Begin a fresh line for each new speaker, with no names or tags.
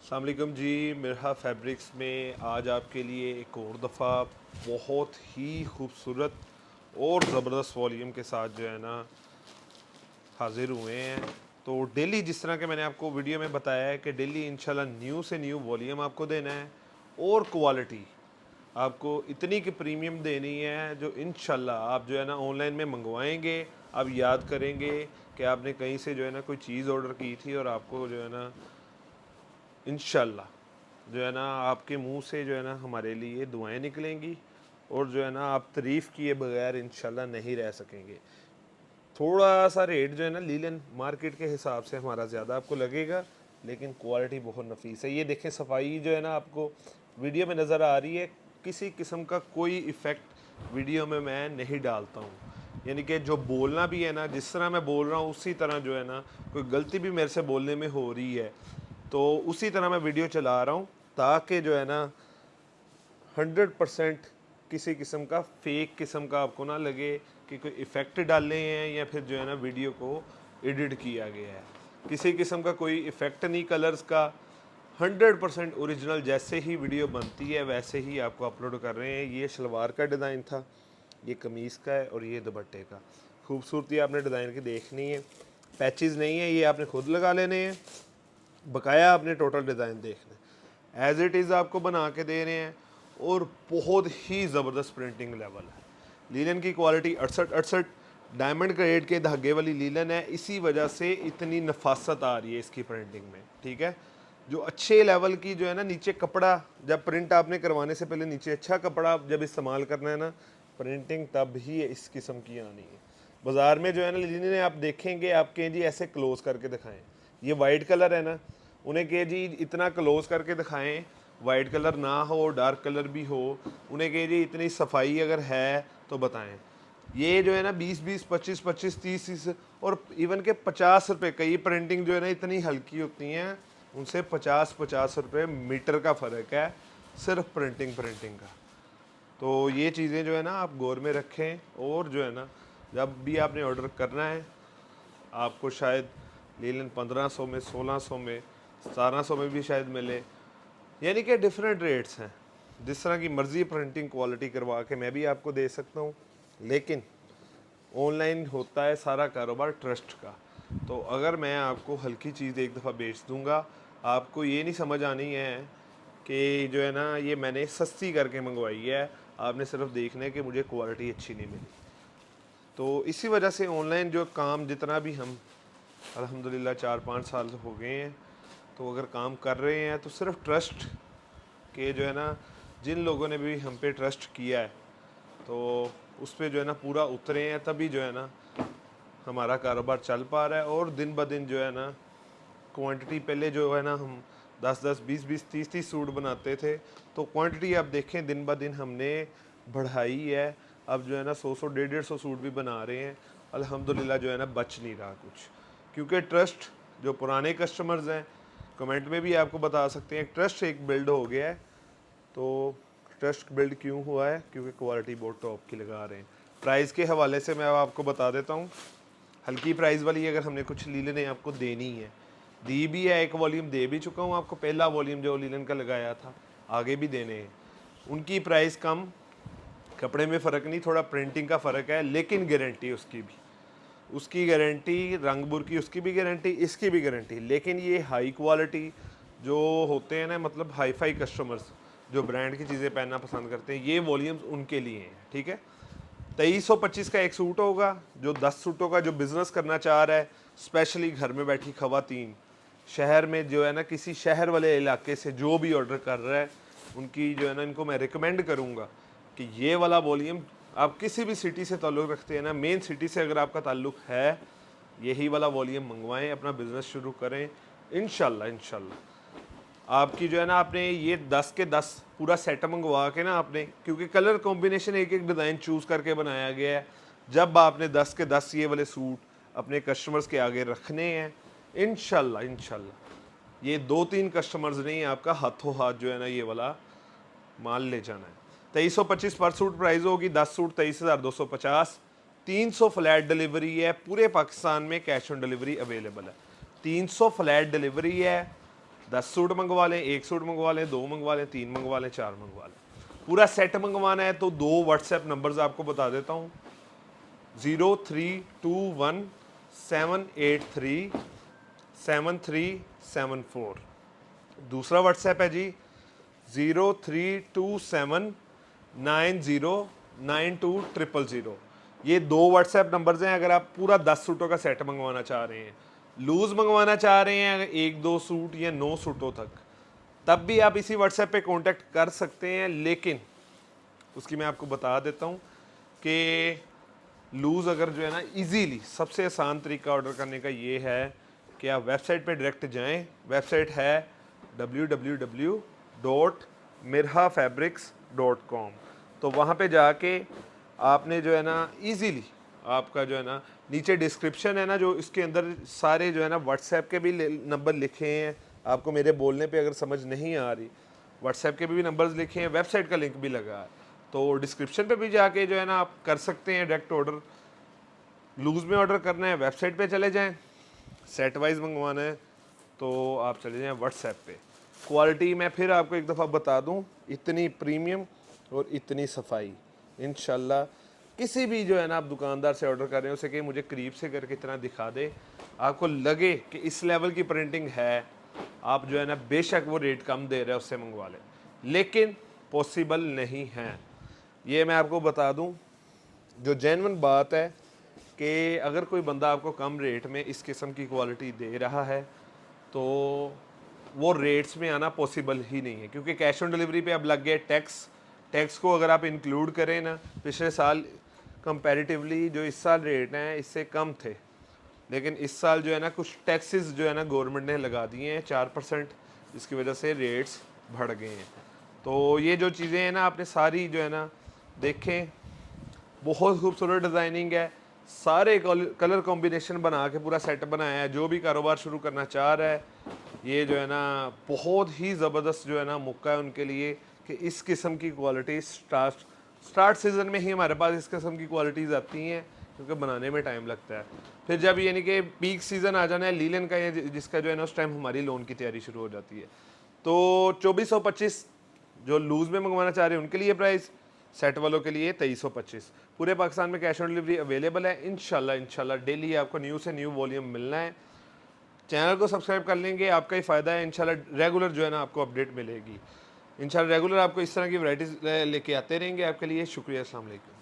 अस्सलाम वालेकुम जी। मिरहा फैब्रिक्स में आज आपके लिए एक और दफ़ा बहुत ही खूबसूरत और ज़बरदस्त वॉल्यूम के साथ जो है ना हाज़िर हुए हैं। तो डेली जिस तरह के मैंने आपको वीडियो में बताया है कि डेली इंशाल्लाह न्यू से न्यू वॉल्यूम आपको देना है और क्वालिटी आपको इतनी कि प्रीमियम देनी है जो इंशाल्लाह आप जो है ना ऑनलाइन में मंगवाएंगे, आप याद करेंगे कि आपने कहीं से जो है ना कोई चीज़ ऑर्डर की थी और आपको जो है ना इंशाल्लाह जो है ना आपके मुंह से जो है ना हमारे लिए दुआएं निकलेंगी और जो है ना आप तारीफ़ किए बगैर इंशाल्लाह नहीं रह सकेंगे। थोड़ा सा रेट जो है ना लीलन मार्केट के हिसाब से हमारा ज़्यादा आपको लगेगा, लेकिन क्वालिटी बहुत नफीस है। ये देखें, सफाई जो है ना आपको वीडियो में नज़र आ रही है। किसी किस्म का कोई इफ़ेक्ट वीडियो में मैं नहीं डालता हूँ, यानी कि जो बोलना भी है ना, जिस तरह मैं बोल रहा हूँ उसी तरह जो है ना, कोई गलती भी मेरे से बोलने में हो रही है तो उसी तरह मैं वीडियो चला रहा हूँ, ताकि जो है ना 100% किसी किस्म का फेक किस्म का आपको ना लगे कि कोई इफ़ेक्ट डाले हैं या फिर जो है ना वीडियो को एडिट किया गया है। किसी किस्म का कोई इफ़ेक्ट नहीं, कलर्स का 100% ओरिजिनल जैसे ही वीडियो बनती है वैसे ही आपको अपलोड कर रहे हैं। ये शलवार का डिज़ाइन था, ये कमीज़ का है और ये दुपट्टे का। खूबसूरती आपने डिज़ाइन की देखनी है, पैचेस नहीं है, ये आपने खुद लगा लेने हैं। बकाया आपने टोटल डिज़ाइन देखना है, एज़ इट इज़ आपको बना के दे रहे हैं और बहुत ही ज़बरदस्त प्रिंटिंग लेवल है। लीलन की क्वालिटी 68 डायमंड ग्रेड के धागे वाली लीलन है, इसी वजह से इतनी नफासत आ रही है इसकी प्रिंटिंग में। ठीक है, जो अच्छे लेवल की जो है ना, नीचे कपड़ा जब प्रिंट आपने करवाने से पहले नीचे अच्छा कपड़ा जब इस्तेमाल करना है ना, प्रिंटिंग तब ही इस किस्म की आनी है। बाज़ार में जो है ना लीलन आप देखेंगे, आप कहें जी ऐसे क्लोज करके दिखाएं, ये वाइट कलर है ना, उन्हें कहे जी इतना क्लोज करके दिखाएं, वाइट कलर ना हो डार्क कलर भी हो, उन्हें कहे जी इतनी सफाई अगर है तो बताएं। ये जो है ना 20-20, 25-25, 30-30 और इवन के 50 रुपये, कई प्रिंटिंग जो है ना इतनी हल्की होती हैं, उनसे 50-50 रुपये मीटर का फ़र्क है सिर्फ प्रिंटिंग का। तो ये चीज़ें जो है ना आप गौर में रखें, और जो है ना जब भी आपने ऑर्डर करना है आपको शायद लीलन 1500 में, 1600 में, 1700 में भी शायद मिले, यानी कि डिफरेंट रेट्स हैं। जिस तरह की मर्ज़ी प्रिंटिंग क्वालिटी करवा के मैं भी आपको दे सकता हूँ, लेकिन ऑनलाइन होता है सारा कारोबार ट्रस्ट का। तो अगर मैं आपको हल्की चीज़ एक दफ़ा बेच दूँगा, आपको ये नहीं समझ आनी है कि जो है ना ये मैंने सस्ती करके मंगवाई है, आपने सिर्फ देखना है कि मुझे क्वालिटी अच्छी नहीं मिली। तो इसी वजह से ऑनलाइन जो काम जितना भी हम अल्हम्दुलिल्लाह 4-5 साल हो गए हैं, तो अगर काम कर रहे हैं तो सिर्फ ट्रस्ट के जो है ना, जिन लोगों ने भी हम पे ट्रस्ट किया है तो उस पे जो है ना पूरा उतरे हैं, तभी जो है ना हमारा कारोबार चल पा रहा है। और दिन ब दिन जो है ना क्वांटिटी, पहले जो है ना हम 10-10, 20-20, 30-30 सूट बनाते थे, तो क्वांटिटी आप देखें दिन ब दिन हमने बढ़ाई है। अब जो है ना 100-100, 150-150 सूट भी बना रहे हैं अल्हम्दुलिल्लाह। जो है ना बच नहीं रहा कुछ, क्योंकि ट्रस्ट जो पुराने कस्टमर्स हैं, कमेंट में भी आपको बता सकते हैं, ट्रस्ट एक बिल्ड हो गया है। तो ट्रस्ट बिल्ड क्यों हुआ है? क्योंकि क्वालिटी बहुत टॉप की लगा रहे हैं। प्राइस के हवाले से मैं आपको बता देता हूँ, हल्की प्राइस वाली अगर हमने कुछ लीलन आपको देनी है, दी भी है, एक वॉल्यूम दे भी चुका हूँ आपको, पहला वॉल्यूम जो लीलन का लगाया था, आगे भी देने हैं। उनकी प्राइस कम, कपड़े में फ़र्क नहीं, थोड़ा प्रिंटिंग का फ़र्क है, लेकिन गारंटी उसकी भी, उसकी गारंटी रंगपुर की, उसकी भी गारंटी, इसकी भी गारंटी। लेकिन ये हाई क्वालिटी जो होते हैं ना, मतलब हाई फाई कस्टमर्स जो ब्रांड की चीज़ें पहनना पसंद करते हैं, ये वॉल्यूम्स उनके लिए हैं। ठीक है, 2325 का एक सूट होगा, जो 10 सूटों का जो बिज़नेस करना चाह रहा है, स्पेशली घर में बैठी खवातीन, शहर में जो है ना, किसी शहर वाले इलाके से जो भी ऑर्डर कर रहा है, उनकी जो है ना, इनको मैं रिकमेंड करूँगा कि ये वाला वॉल्यूम, आप किसी भी सिटी से ताल्लुक़ रखते हैं ना, मेन सिटी से अगर आपका ताल्लुक़ है, यही वाला वॉल्यूम मंगवाएं, अपना बिज़नेस शुरू करें इंशाल्लाह। आपकी जो है ना, आपने ये 10 के 10 पूरा सेट मंगवा के ना आपने, क्योंकि कलर कॉम्बिनेशन एक एक डिज़ाइन चूज़ करके बनाया गया है, जब आपने 10 के 10 ये वाले सूट अपने कस्टमर्स के आगे रखने हैं इंशाल्लाह ये 2-3 कस्टमर्स नहीं, आपका हाथों हाथ जो है ना ये वाला माल ले जाना है। 2325 पर सूट प्राइस होगी, 10 सूट 23,250, 300 फ्लैट डिलीवरी है, पूरे पाकिस्तान में कैश ऑन डिलीवरी अवेलेबल है। 300 फ्लैट डिलीवरी है, 10 सूट मंगवा लें, 1 सूट मंगवा लें, 2 मंगवा लें, 3 मंगवा लें, 4 मंगवा लें। पूरा सेट मंगवाना है तो 2 व्हाट्सएप नंबर्स आपको बता देता हूँ, 0321783737 दूसरा व्हाट्सएप है जी 0327909200। ये 2 व्हाट्सएप नंबर्स हैं अगर आप पूरा 10 सूटों का सेट मंगवाना चाह रहे हैं, लूज मंगवाना चाह रहे हैं अगर 1-2 सूट या 9 सूटों तक, तब भी आप इसी व्हाट्सएप पे कांटेक्ट कर सकते हैं। लेकिन उसकी मैं आपको बता देता हूँ कि लूज़ अगर जो है ना इजीली सबसे आसान तरीका ऑर्डर करने का ये है कि आप वेबसाइट पे डायरेक्ट जाएं। वेबसाइट है www.mirhafabrics.com। तो वहाँ पे जाके आपने जो है ना इजीली आपका जो है ना नीचे डिस्क्रिप्शन है ना, जो इसके अंदर सारे जो है ना व्हाट्सएप के भी नंबर लिखे हैं। आपको मेरे बोलने पे अगर समझ नहीं आ रही, व्हाट्सएप के भी नंबर्स लिखे हैं, वेबसाइट का लिंक भी लगा है, तो डिस्क्रिप्शन पे भी जाके जो है ना आप कर सकते हैं डायरेक्ट ऑर्डर। लूज़ में ऑर्डर करना है वेबसाइट पे चले जाएं, सेट वाइज मंगवाना है तो आप चले जाएं व्हाट्सएप पे। क्वालिटी मैं फिर आपको एक दफ़ा बता दूं, इतनी प्रीमियम और इतनी सफाई इंशाल्लाह किसी भी जो है ना आप दुकानदार से ऑर्डर कर रहे हैं उसे कि मुझे करीब से करके इतना दिखा दे, आपको लगे कि इस लेवल की प्रिंटिंग है, आप जो है ना बेशक वो रेट कम दे रहे हैं उससे मंगवा लें, लेकिन पॉसिबल नहीं है। ये मैं आपको बता दूं, जो जेन्युइन बात है कि अगर कोई बंदा आपको कम रेट में इस किस्म की क्वालिटी दे रहा है तो वो रेट्स में आना पॉसिबल ही नहीं है, क्योंकि कैश ऑन डिलीवरी पे अब लग गए टैक्स को अगर आप इंक्लूड करें ना, पिछले साल कंपैरेटिवली जो इस साल रेट हैं इससे कम थे, लेकिन इस साल जो है ना कुछ टैक्सेस जो है ना गवर्नमेंट ने लगा दिए हैं 4%, जिसकी वजह से रेट्स बढ़ गए हैं। तो ये जो चीज़ें हैं ना आपने सारी जो है ना देखें, बहुत खूबसूरत डिज़ाइनिंग है, सारे कलर कॉम्बिनेशन बना के पूरा सेट बनाया है। जो भी कारोबार शुरू करना चाह रहा है, ये जो है ना बहुत ही ज़बरदस्त जो है ना मौका है उनके लिए कि इस किस्म की क्वालिटी स्टार्ट सीज़न में ही हमारे पास इस किस्म की क्वालिटीज़ आती हैं, क्योंकि बनाने में टाइम लगता है। फिर जब यानी कि पीक सीज़न आ जाना है लीलन का, जिसका जो है ना उस टाइम हमारी लोन की तैयारी शुरू हो जाती है। तो 2425 जो लूज़ में मंगवाना चाह रहे हैं उनके लिए प्राइस, सेट वालों के लिए 2325। पूरे पाकिस्तान में कैश ऑन डिलीवरी अवेलेबल है। इंशाल्लाह डेली आपको न्यू से न्यू वॉल्यूम मिलना है। चैनल को सब्सक्राइब कर लेंगे, आपका ही फ़ायदा है। इंशाल्लाह रेगुलर जो है ना आपको अपडेट मिलेगी। इंशाल्लाह रेगुलर आपको इस तरह की वैराइटीज़ लेके आते रहेंगे आपके लिए। शुक्रिया, अस्सलाम वालेकुम।